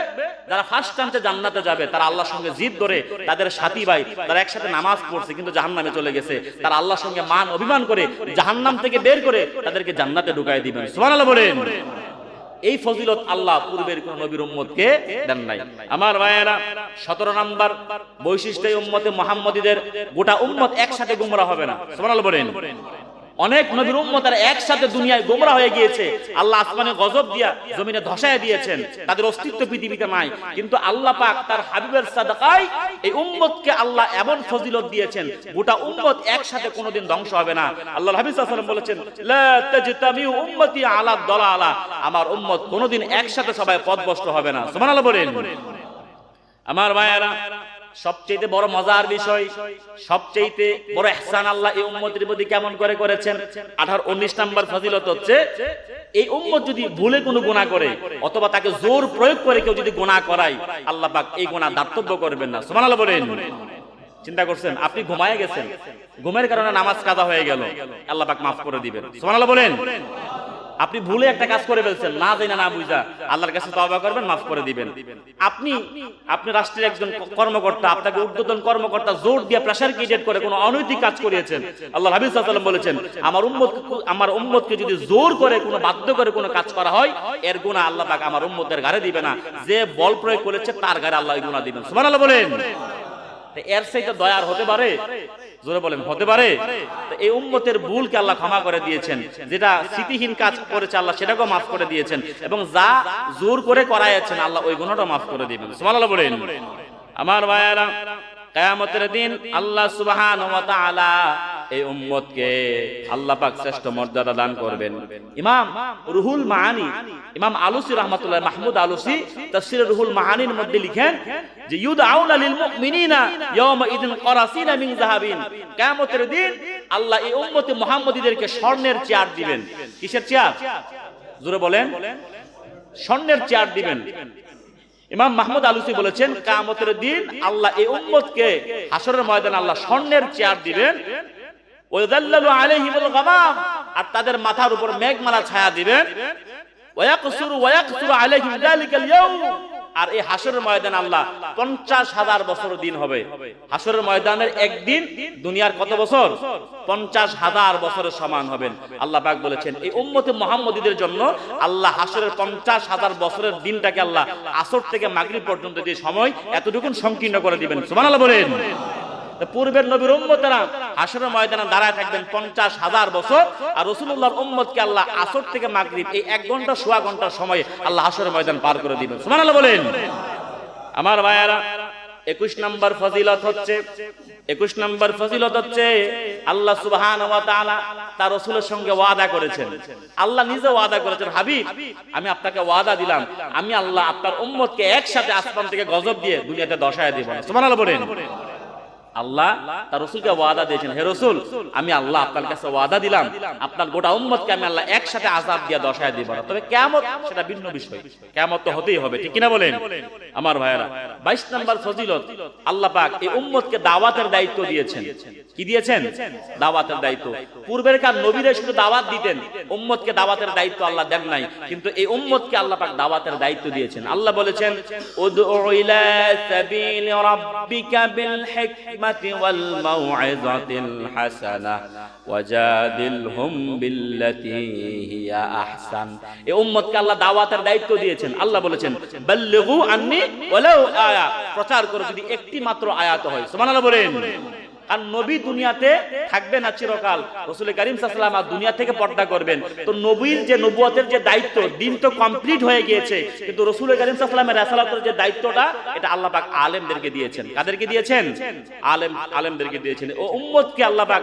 যারা ফার্স্ট চান্সে জান্নাতে যাবে, তারা আল্লাহর সঙ্গে জিদ করে তাদের সাথী ভাই, তারা একসাথে নামাজ পড়ছে কিন্তু জাহান্নামে চলে গেছে, তারা আল্লাহর সঙ্গে মান অভিমান করে জাহান্নাম থেকে বের করে তাদেরকে জান্নাতে ঢুকাই দিবেন। সুবহানাল্লাহ বলেন। এই ফজিলত আল্লাহ পূর্বের কোন নবীর উম্মতকে দেন নাই। আমার ভাইয়েরা, 17 নাম্বার বৈশিষ্ট্য এই উম্মতে মুহাম্মদীদের, গোটা উম্মত একসাথে গোমরা হবে না। সুবহানাল্লাহ বলেন। অনেক নবীর উম্মতেরা একসাথে দুনিয়ায় গোমরা হয়ে গিয়েছে, আল্লাহ আসমানে গজব দিয়া জমিনে ধসায় দিয়েছেন, তাদের অস্তিত্ব পৃথিবীতে নাই। কিন্তু আল্লাহ পাক তার হাবিবের সাদাকায় এই উম্মতকে আল্লাহ এমন ফজিলত দিয়েছেন, গোটা উম্মত একসাথে কোনোদিন ধ্বংস হবে না। আল্লাহর হাবিব সাল্লাল্লাহু আলাইহি ওয়াসাল্লাম বলেছেন, লা তাজতামিউ উম্মতি আলা দালালা, আমার উম্মত কোনোদিন একসাথে সবাই পথভ্রষ্ট হবে না। সুবহানাল্লাহ বলেন। আমার ভাইয়েরা, সবচেয়ে বড় মজার বিষয়, সবচেয়ে বড় ইহসান আল্লাহ এই উম্মতের প্রতি কেমন করে করেছেন, 18-19 নাম্বার ফজিলত হচ্ছে, এই উম্মত যদি ভুলে কোনো গুনাহ করে অথবা তাকে জোর প্রয়োগ করে কেউ যদি গুনাহ করায়, আল্লাহ পাক এই গুনাহ দাতব্য করবেন না। সুবহানাল্লাহ বলেন। চিন্তা করছেন, আপনি ঘুমায় গেছেন, ঘুমের কারণে নামাজ কাজা হয়ে গেল, আল্লাহ পাক মাফ করে দিবেন। সুবহানাল্লাহ বলেন। আপনি ভুলে একটা কাজ করে ফেলছেন, না জানা না বুঝা, আল্লাহর কাছে তওবা করবেন, মাফ করে দিবেন। আপনি রাষ্ট্রের একজন কর্মকর্তা, আপনাকে ঊর্ধ্বতন কর্মকর্তা জোর দিয়ে প্রেসার ক্রিয়েট করে কোনো অনৈতিক কাজ করিয়েছেন, আল্লাহর হাবিব সাল্লাল্লাহু আলাইহি ওয়াসাল্লাম বলেছেন, আমার উম্মতকে যদি জোর করে কোনো বাধ্য করে কোনো কাজ করা হয়, এর গুনাহ আল্লাহ পাক আমার উম্মতের ঘাড়ে দিবে না, যে বল প্রয়োগ করেছে তার ঘাড়ে আল্লাহ এই গুনাহ দিবেন। সুবহানাল্লাহ বলেন। এর চাইতে দয়ার হতে পারে? জোরে বলেন, হতে পারে? এই উম্মতের ভুলকে আল্লাহ ক্ষমা করে দিয়েছেন, যেটা স্মৃতিহীন কাজ করেছে আল্লাহ সেটাকেও মাফ করে দিয়েছেন, এবং যা জোর করে করাইছেন আল্লাহ ওই গুনাহটা মাফ করে দিবেন। সুবহানাল্লাহ বলেন। আমার ভাইয়েরা, কিয়ামতের দিন আল্লাহ সুবহানাহু ওয়া তাআলা এই উম্মতকে আল্লাহ পাক শ্রেষ্ঠ মর্যাদা দান করবেন। ইমাম রুহুল মাআনি, ইমাম আলুসি রাহমাতুল্লাহ, মাহমুদ আলুসি তাফসীর রুহুল মাআনির মধ্যে লিখেন যে ইউদআউনা লিল মুমিনিনা ইয়াওমা ইদিন কারাসিনা মিন যাহাবিন, কিয়ামতের দিন আল্লাহ এই উম্মতে মুহাম্মদীদেরকে স্বর্ণের চেয়ার দিবেন। কিসের চেয়ার? জোরে বলেন। স্বর্ণের চেয়ার দিবেন। ইমাম মাহমুদ আলুসি বলেছেন, কিয়ামতের দিন আল্লাহ এই উম্মতকে হাসরের ময়দানে আল্লাহ স্বর্ণের চেয়ার দিবেন, ওয়াযাল্লালু আলাইহিমুল গামাম, আর তাদের মাথার উপর মেঘমালা ছায়া দিবেন, ওয়ায়াকসুরু আলাইহিম যালিকাল ইয়াউম, আর এই হাসরের ময়দানে আল্লাহ 50,000 বছর দিন হবে। হাসরের ময়দানের একদিন দুনিয়ার কত বছর? 50,000 বছরের সমান হবেন। আল্লাহ পাক বলেছেন এই উম্মতে মুহাম্মদীদের জন্য আল্লাহ হাসরের 50,000 বছরের দিনটাকে আল্লাহ আসর থেকে মাগরিব পর্যন্ত যে সময় এতটুকু সংকীর্ণ করে দিবেন। সুবহানাল্লাহ বলেন। পূর্বের নবীর উম্মতেরা হাসরের ময়দানে দাঁড়ায় থাকবেন 50,000 বছর, আর রাসূলুল্লাহর উম্মতকে আল্লাহ আসর থেকে মাগরিব এই 1 ঘন্টা সোয়া ঘন্টার সময় আল্লাহ হাসরের ময়দান পার করে দিবেন। সুবহানাল্লাহ বলেন। আমার ভাইয়ারা 21 নম্বর ফজিলত হচ্ছে আল্লাহ সুবহানাহু ওয়া তাআলা তার রাসূলের সঙ্গে ওয়াদা করেছেন। আল্লাহ নিজে ওয়াদা করেছেন, হাবিব আমি আপনাকে ওয়াদা দিলাম, আমি আল্লাহ আপনার উম্মতকে একসাথে আসমান থেকে গজব দিয়ে দুনিয়াতে দশায় দেব। সুবহানাল্লাহ বলেন। আল্লাহ তার রাসূলকে ওয়াদা দিয়েছেন, হে রাসূল আমি আল্লাহ আপনার কাছে ওয়াদা দিলাম আপনার গোটা উম্মতকে আমি আল্লাহ একসাথে আযাব দিয়ে দশায় দেব না, তবে কিয়ামত সেটা ভিন্ন বিষয়, কিয়ামত তো হতেই হবে, ঠিক কি না বলেন। আমার ভাইয়েরা 22 নম্বর ফজিলত, আল্লাহ পাক এই উম্মতকে দাওয়াতের দায়িত্ব দিয়েছেন। কি দিয়েছেন? দাওয়াতের দায়িত্ব। পূর্বের কার নবীরা শুধু দাওয়াত দিতেন, উম্মতকে দাওয়াতের দায়িত্ব আল্লাহ দেন নাই, কিন্তু এই উম্মতকে আল্লাহ পাক দাওয়াতের দায়িত্ব দিয়েছেন। আল্লাহ বলেছেন উদউ ইলা সাবিলি রাব্বিকা বিল হিকমাতি ওয়াল মাউইযাতিল হাসানাহ ওয়াজাদিলহুম বিল্লাতী হিয়া আহসান। এই উম্মতকে আল্লাহ দাওয়াতের দায়িত্ব দিয়েছেন। আল্লাহ বলেছেন বাল্লিগু আন্নী ওয়ালাউ আয়া, প্রচার করো যদি একটি মাত্র আয়াত হয়। সুবহানাল্লাহ বলেন। আর নবী দুনিয়াতে থাকবে না চিরকাল, রাসূল কারীম সাল্লাল্লাহু আলাইহি ওয়াসাল্লাম দুনিয়া থেকে পর্দা করবেন। তো নবীর যে নবুয়তের যে দায়িত্ব, দিন তো কমপ্লিট হয়ে গিয়েছে, কিন্তু রাসূল কারীম সাল্লাল্লাহু আলাইহি ওয়াসাল্লামের রাসালাতের যে দায়িত্বটা এটা আল্লাহ পাক আলেমদেরকে দিয়েছেন। কাদেরকে দিয়েছেন? আলেমদেরকে দিয়েছেন। ও উম্মতকে আল্লাহ পাক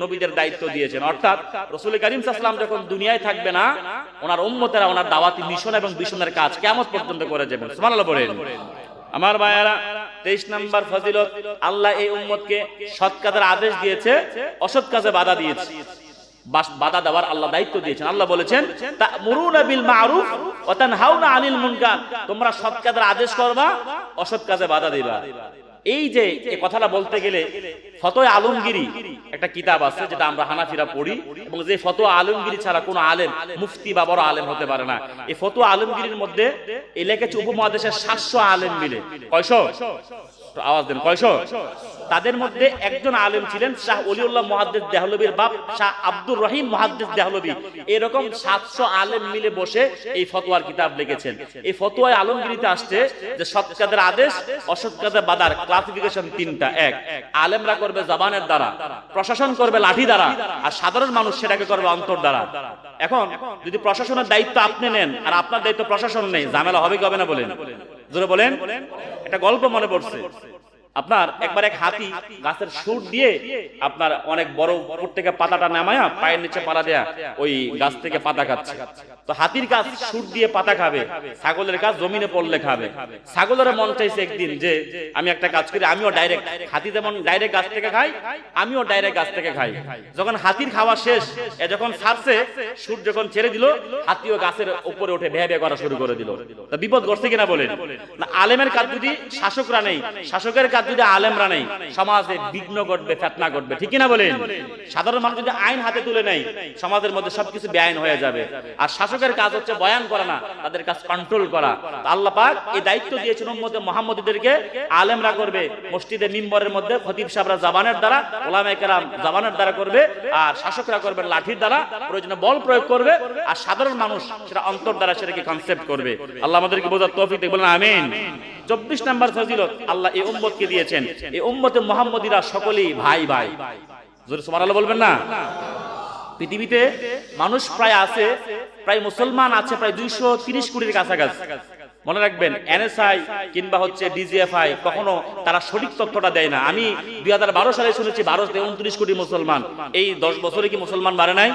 নবীদের দায়িত্ব দিয়েছেন। অর্থাৎ রাসূল কারীম সাল্লাল্লাহু আলাইহি ওয়াসাল্লাম যখন দুনিয়ায় থাকবে না, ওনার উম্মতেরা ওনার দাওয়াতি মিশন এবং মিশনের কাজ কিয়ামত পর্যন্ত করে যাবেন। সুবহানাল্লাহ বলেন। আমার ভাইয়েরা 23 নম্বর ফজিলত, আল্লাহ এই উম্মতকে সৎ কাজের আদেশ দিয়েছে, অসৎ কাজে বাধা দিয়েছে। বাধা দেওয়ার আল্লাহ দায়িত্ব দিয়েছেন। আল্লাহ বলেছেন তা'মুরুনা বিল মা'রুফ ওয়া তানহাউনা আনিল মুনকার, তোমরা সৎ কাজের আদেশ করবা, অসৎ কাজে বাধা দিবা। এই যে এই কথাটা বলতে গেলে ফতোয়া আলমগীরি একটা কিতাব আছে যেটা আমরা হানাফিরা পড়ি, এবং যে ফতোয়া আলমগীরি ছাড়া কোনো আলেম মুফতি বা বড় আলেম হতে পারে না। এই ফতোয়া আলমগীরির মধ্যে এই লেখেছে উপমহাদেশের 700 আলেম মিলে। কয়শো? আওয়াজ দেন, কয়শো? তাদের মধ্যে একজন আলেম ছিলেন শাহ ওলিউল্লাহ মুহাদ্দিস দেহলভীর বাপ শাহ আব্দুর রহিম মুহাদ্দিস দেহলভী। এরকম 700 আলেম মিলে বসে এই ফতোয়ার কিতাব লিখেছেন। এই ফতোয়ায় আলমগীরিতে আসছে যে সৎ কাজের আদেশ, অসৎ কাজের বাধার ক্লাসিফিকেশন 3টা। এক, আলেমরা করবে জবানের দ্বারা, প্রশাসন করবে লাঠি দ্বারা, আর সাধারণ মানুষ সেটাকে করবে অন্তর দ্বারা। এখন যদি প্রশাসনের দায়িত্ব আপনি নেন আর আপনার দায়িত্ব প্রশাসন নেই, ঝামেলা হবে কি হবে না বলেন? জোরে বলেন। একটা গল্প মনে পড়ছে। আপনার একবার এক হাতি গাছের সুর দিয়ে আপনার অনেক বড় উপর থেকে পাতাটা নামায়া পায়ের নিচে পাড়া দেয়া ওই গাছ থেকে পাতা খাচ্ছে। তো হাতির গাছ সুর দিয়ে পাতা খাবে, ছাগলের গাছ জমিনে পড়লে খাবে। ছাগলের মন চাইছে একদিন যে আমি একটা কাজ করি, আমিও ডাইরেক্ট, হাতি যেমন ডাইরেক্ট গাছ থেকে খাই, আমিও ডাইরেক্ট গাছ থেকে খাই। যখন হাতির খাওয়া শেষ, এ যখন ছাড়ছে, সুর যখন ছেড়ে দিল, হাতিও গাছের উপরে উঠে ভ্যা ভ্যা করা শুরু করে দিল। তা বিপদ ঘটছে কিনা বলেন? না, আলেমের কাজ যদি শাসকরা নেই, শাসকের কাজ যদি আলেমরা নেই, সমাজে বিঘ্ন ঘটবে, ফিতনা ঘটবে, ঠিক কিনা বলেন? সাধারণ মানুষ যদি আইন হাতে তুলে নেয়, সমাজের মধ্যে সবকিছু বেআইন হয়ে যাবে। আর শাসকের কাজ হচ্ছে বয়ান করা না, তাদের কাজ কন্ট্রোল করা। আল্লাহ পাক এই দায়িত্ব দিয়েছেন উম্মতে মুহাম্মদীদেরকে। আলেমরা করবে মসজিদে মিম্বরের মধ্যে, খতিব সাহেবরা জবানের দ্বারা, উলামায়ে কেরাম জবানের দ্বারা করবে, আর শাসকরা করবে লাঠির দ্বারা, প্রয়োজনে বল প্রয়োগ করবে, আর সাধারণ মানুষ সেটা অন্তর দ্বারা সেটাকে কনসেপ্ট করবে। আল্লাহ আমাদেরকে বোঝার তৌফিক দেন, বলেন আমিন। 24 নম্বর ফজিলত আল্লাহ এই উম্মতকে দিয়েছেন। এই উম্মতে মুহাম্মদীরা সকলেই ভাই ভাই। জোরে সুবহানাল্লাহ বলবেন না? পৃথিবীতে মানুষ প্রায় আছে, প্রায় মুসলমান আছে প্রায় 230 কোটির কাছাকাছি। মনে রাখবেন, এনএসআই কিংবা হচ্ছে ডিজিএফআই কখনো তারা সঠিক তথ্যটা দেয় না। আমি 2012 সালে শুনেছি ভারতে 29 কোটি মুসলমান। এই 10 বছরে কি মুসলমান বাড়ে নাই?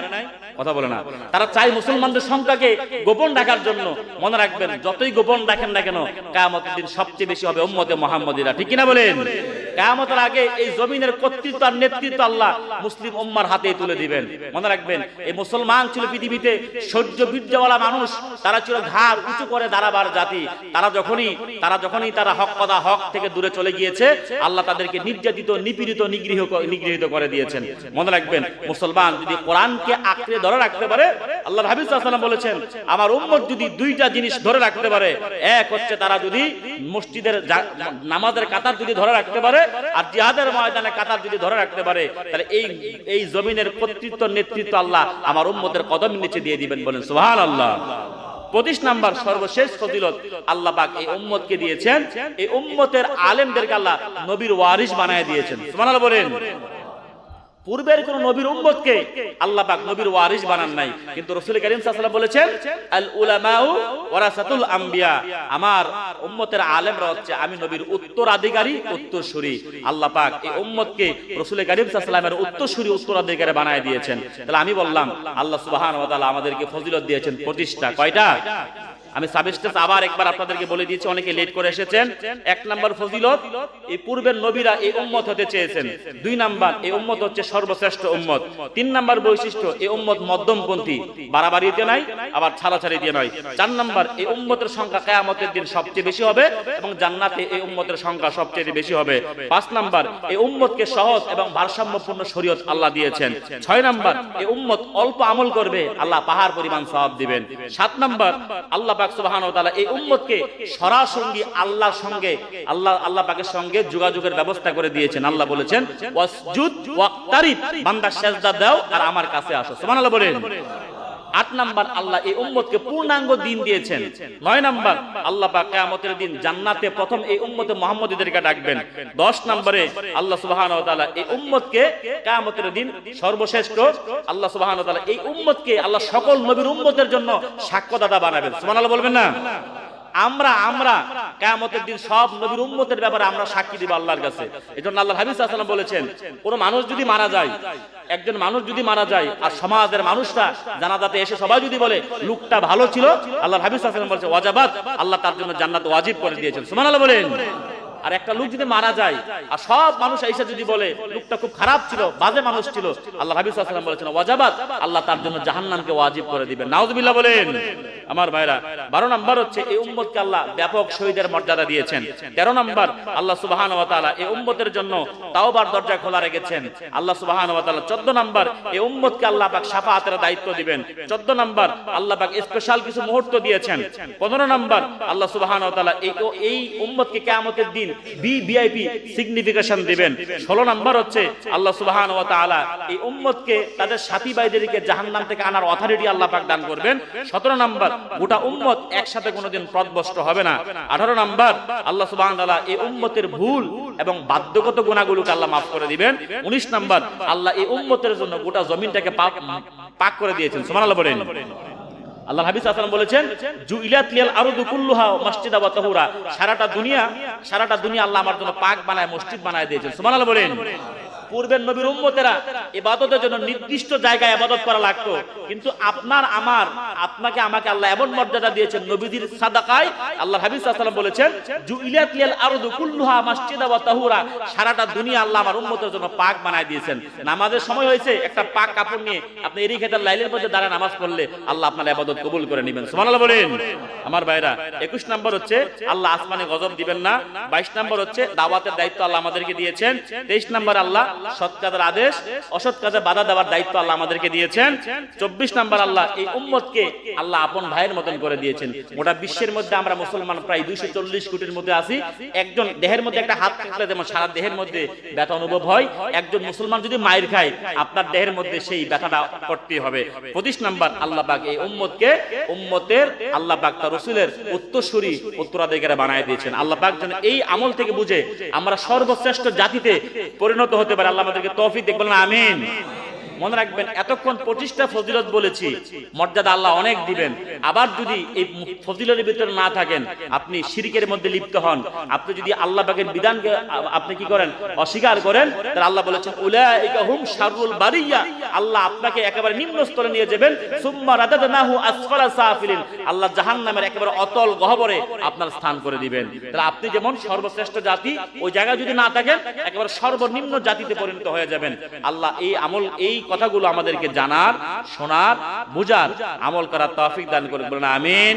কথা বলে না। তারা চাই মুসলমানদের সংখ্যাকে গোপন রাখার জন্য। মনে রাখবেন, যতই গোপন রাখেন না কেন, কিয়ামতের দিন সবচেয়ে বেশি হবে উম্মতে মুহাম্মদীরা, ঠিক কিনা বলেন? কিয়ামতের আগে এই জমিনের কর্তৃত্ব আর নেতৃত্ব আল্লাহ মুসলিম উম্মার হাতে তুলে দিবেন। মনে রাখবেন, এই মুসলমান ছিল পৃথিবীতে সহ্য বীর্যওয়ালা মানুষ, তারা ছিল ঘাড় উঁচু করে দাঁড়াবার জাতি। তারা যখনই তারা হক কথা হক থেকে দূরে চলে গিয়েছে, আল্লাহ তাদেরকে নির্যাতিত, নিপীড়িত, নিগৃহীত করে দিয়েছেন। মনে রাখবেন, মুসলমান যদি কোরআনকে আঁকড়ে ধরে রাখতে পারে, আল্লাহর হাবিব সাল্লাল্লাহু আলাইহি ওয়াসাল্লাম বলেছেন, আমার উম্মত যদি 2টা জিনিস ধরে রাখতে পারে, এক হচ্ছে তারা যদি মসজিদের নামাজের কাতার যদি ধরে রাখতে পারে, আর জিহাদের ময়দানে কাতার যদি ধরে রাখতে পারে, তাহলে এই জমিনের কর্তৃত্ব, নেতৃত্ব আল্লাহ আমার উম্মতের কদমের নিচে দিয়ে দিবেন। বলেন সুবহানাল্লাহ। 25 নাম্বার সর্বশেষ ফজিলত আল্লাহ পাক এই উম্মতকে দিয়েছেন, এই উম্মতের আলেমদেরকে আল্লাহ নবীর ওয়ারিস বানায় দিয়েছেন। সুবহানাল্লাহ বলেন। পূর্বের কোন নবীর উম্মতকে আল্লাহ পাক নবীর ওয়ারিস বানান নাই, কিন্তু রাসূল কারীম সাল্লাল্লাহু আলাইহি ওয়াসাল্লাম বলেছেন আল উলামাউ ওয়ারাসাতুল আম্বিয়া, আমার উম্মতের আলেমরা হচ্ছে আমি নবীর উত্তরাধিকারী, উত্তরসূরি। আল্লাহ পাক এই উম্মতকে রাসূল কারীম সাল্লাল্লাহু আলাইহি ওয়াসাল্লামের উত্তরসূরি, উত্তরাধিকারী বানায় দিয়েছেন। তাহলে আমি বললাম আল্লাহ সুবহানাহু ওয়া তাআলা আমাদেরকে ফজিলত দিয়েছেন 25টা। কয়টা? আমি সাবস্টেন্স আবার একবার আপনাদেরকে বলে দিয়েছি, অনেকে লেট করে এসেছেন। 1 নাম্বার ফজিলত, এই পূর্বের নবীরা এই উম্মত হতে চেয়েছেন। 2 নাম্বার, এই উম্মত হচ্ছে সর্বশ্রেষ্ঠ উম্মত। 3 নাম্বার বৈশিষ্ট্য, এই উম্মত মধ্যমপন্থী, বাড়াবাড়িতে নাই আবার ছাড়াছাড়িতে নয়। 4 নাম্বার, এই উম্মতের সংখ্যা কিয়ামতের দিন সবচেয়ে বেশি হবে এবং জান্নাতে এই উম্মতের সংখ্যা সবচেয়ে বেশি হবে। 5 নাম্বার, এই উম্মতকে সহজ এবং ভারসাম্যপূর্ণ শরীয়ত আল্লাহ দিয়েছেন। 6 নাম্বার, এই উম্মত অল্প আমল করবে, আল্লাহ পাহাড় পরিমাণ সওয়াব দিবেন। 7 নাম্বার, আল্লাহ পাক সুবহানাহু ওয়া তাআলা এই উম্মতকে সরাসরি আল্লাহর সঙ্গে আল্লাহ পাকের সঙ্গে যোগাযোগের ব্যবস্থা করে দিয়েছেন। আল্লাহ বলেছেন ওয়াসজুদ ওয়াক্তারিব, বান্দা সিজদা দাও আর আমার কাছে আসো। সুবহানাল্লাহ বলেন। 8 নাম্বার, আল্লাহ এই উম্মতকে পূর্ণাঙ্গ দ্বীন দিয়েছেন। 9 নাম্বার, আল্লাহ পাক কিয়ামতের দিন জান্নাতে প্রথম এই উম্মতে মুহাম্মদীদেরকে ডাকবেন। 10 নম্বরে আল্লাহ সুবহানাহু ওয়া তাআলা এই উম্মতকে কিয়ামতের দিন সর্বশ্রেষ্ঠ, আল্লাহ সুবহানাহু ওয়া তাআলা এই উম্মতকে আল্লাহ সকল নবীর উম্মতের জন্য সাক্ষ্যদাতা বানাবেন। সুবহানাল্লাহ বলবেন না? আমরা কিয়ামতের দিন সব নবীর উম্মতের ব্যাপারে আমরা সাক্ষী দিব আল্লাহর কাছে। এজন্য আল্লাহর হাবিব সাল্লাল্লাহু আলাইহি ওয়াসাল্লাম বলেছেন, কোন মানুষ যদি মারা যায়, একজন মানুষ যদি মারা যায় আর সমাজের মানুষরা জানাজাতে এসে সবাই যদি বলে লোকটা ভালো ছিল, আল্লাহর হাবিব সাল্লাল্লাহু আলাইহি ওয়াসাল্লাম বলেছে ওয়াজাবাত, আল্লাহ তার জন্য জান্নাত ওয়াজিব করে দিয়েছেন। সুবহানাল্লাহ বলেন। আর একটা লোক যদি মারা যায় আর সব মানুষ এসে যদি বলে লোকটা খুব খারাপ ছিল, বাজে মানুষ ছিল, আল্লাহ হাবিব সাল্লাল্লাহু আলাইহি ওয়াসাল্লাম বলেছেন ওয়াজাবাত, আল্লাহ তার জন্য জাহান্নামকে ওয়াজিব করে দিবেন। নাউযুবিল্লাহ বলেন। আমার ভাইরা, 12 নম্বর হচ্ছে এই উম্মতকে আল্লাহ ব্যাপক শহীদের মর্যাদা দিয়েছেন। 13 নম্বর, আল্লাহ সুবহানাহু ওয়া তাআলা এই উম্মতের জন্য তাওবার দরজা খোলা রেখেছেন। আল্লাহ সুবহানাহু ওয়া তাআলা 14 নম্বর, এই উম্মতকে আল্লাহ পাক শাফাআতের দায়িত্ব দিবেন। 14 নম্বর, আল্লাহ পাক স্পেশাল কিছু মুহূর্ত দিয়েছেন। 15 নম্বর, আল্লাহ সুবহানাহু ওয়া তাআলা এই উম্মতকে কিয়ামতের দিন ভিআইপি সিগনিফিকেশন দিবেন। 16 নম্বর হচ্ছে আল্লাহ সুবহানাহু ওয়া তাআলা এই উম্মতকে তাদের সাথী ভাইদেরকে জাহান্নাম থেকে আনার অথরিটি আল্লাহ পাক দান করবেন। 17 নম্বর, গোটা উম্মত একসাথে কোনোদিন পথভ্রষ্ট হবে না। 18 নম্বর, আল্লাহ সুবহানাহু ওয়া তাআলা এই উম্মতের ভুল এবং বাধ্যগত গুনাহগুলোকে আল্লাহ মাফ করে দিবেন। 19 নম্বর, আল্লাহ এই উম্মতের জন্য গোটা জমিনটাকে পাক করে দিয়েছেন। সুবহানাল্লাহ বলেন। আল্লাহ হাবিব সাল্লাল্লাহু আলাইহি ওয়াসাল্লাম বলেছেন জুইলাত লিল আরদু কুল্লুহা মাসজিদা ওয়া তাহুরা, সারাটা দুনিয়া আল্লাহ আমার জন্য পাক বানায়, মসজিদ বানায় দিয়েছেন। সুবহানাল্লাহ বলেন। পূর্বের নবীর উম্মতেরা ইবাদতের জন্য নির্দিষ্ট জায়গায় ইবাদত করা লাগতো, কিন্তু আপনাকে আমাকে আল্লাহ এমন মর্যাদা দিয়েছেন নবীদের সাদাকায়। আল্লাহ হাবিব সাল্লাল্লাহু আলাইহি ওয়াসাল্লাম বলেছেন জুইলাত লিল আরদু কুল্লুহা মাসজিদা ওয়া তাহুরা, সারাটা দুনিয়া আল্লাহ আমার উম্মতের জন্য পাক বানায় দিয়েছেন। নামাজের সময় হয়েছে, একটা পাক কাপড় নিয়ে আপনি এরই খেতার লাইলের মধ্যে দাঁড়ায় নামাজ পড়লে আল্লাহ আপনার ইবাদত কবুল করে নেবেন। সুবহানাল্লাহ বলেন। আমার ভাইরা, 21 নম্বর হচ্ছে আল্লাহ আসমানে গজব দিবেন না। 22 নম্বর হচ্ছে দাওয়াতের দায়িত্ব আল্লাহ আমাদেরকে দিয়েছেন। 23 নম্বর, আল্লাহ সৎ কাজের আদেশ, অসৎ কাজে বাধা দেওয়ার দায়িত্ব আল্লাহ আমাদেরকে দিয়েছেন। 24 নম্বর, আল্লাহ এই উম্মতকে আল্লাহ আপন ভাইয়ের মতন করে দিয়েছেন। গোটা বিশ্বের মধ্যে আমরা মুসলমান প্রায় 240 কোটির মধ্যে আছি। একজন দেহের মধ্যে একটা হাত থাকলে যেমন সারা দেহের মধ্যে ব্যথা অনুভব হয়, একজন মুসলমান যদি মায়ের খায় আপনার দেহের মধ্যে সেই ব্যথাটা করতে হবে। 25 নম্বর, আল্লাহ পাক এই উম্মতের আল্লাহ পাক তার রাসূলের উত্তরসূরি, উত্তরাধিকারী বানায় দিয়েছেন। আল্লাহ পাক যেন এই আমল থেকে বুঝে আমরা সর্বশ্রেষ্ঠ জাতিতে পরিণত হতে পারি। আল্লাহ আমাদেরকে তৌফিক দিক, বলেন আমিন। মনে রাখবেন এতক্ষণ 25টা ফজিলত বলেছি, মর্যাদা আল্লাহ অনেক দিবেন। আবার যদি এই ফজিলতের ভিতরে না থাকেন, আপনি শিরকের মধ্যে লিপ্ত হন, আপনি যদি আল্লাহ পাকের বিধানকে আপনি কি করেন, অস্বীকার করেন, তাহলে আল্লাহ বলেছেন উলাইকা হুম শাররুল বারিয়া, আল্লাহ আপনাকে একেবারে নিম্ন স্তরে নিয়ে যাবেন। সুম্মা রাদাদনাহু আসফালা সাফিলিন, আল্লাহ জাহান্নামের একেবারে অতল গহ্বরে আপনার স্থান করে দিবেন। তাহলে আপনি যেমন সর্বশ্রেষ্ঠ জাতি, ওই জায়গায় যদি না থাকেন একেবারে সর্বনিম্ন জাতিতে পরিণত হয়ে যাবেন। আল্লাহ এই কথাগুলো আমাদেরকে জানার, শোনার, বুঝার, আমল করার তৌফিক দান করুন। বলেন আমিন।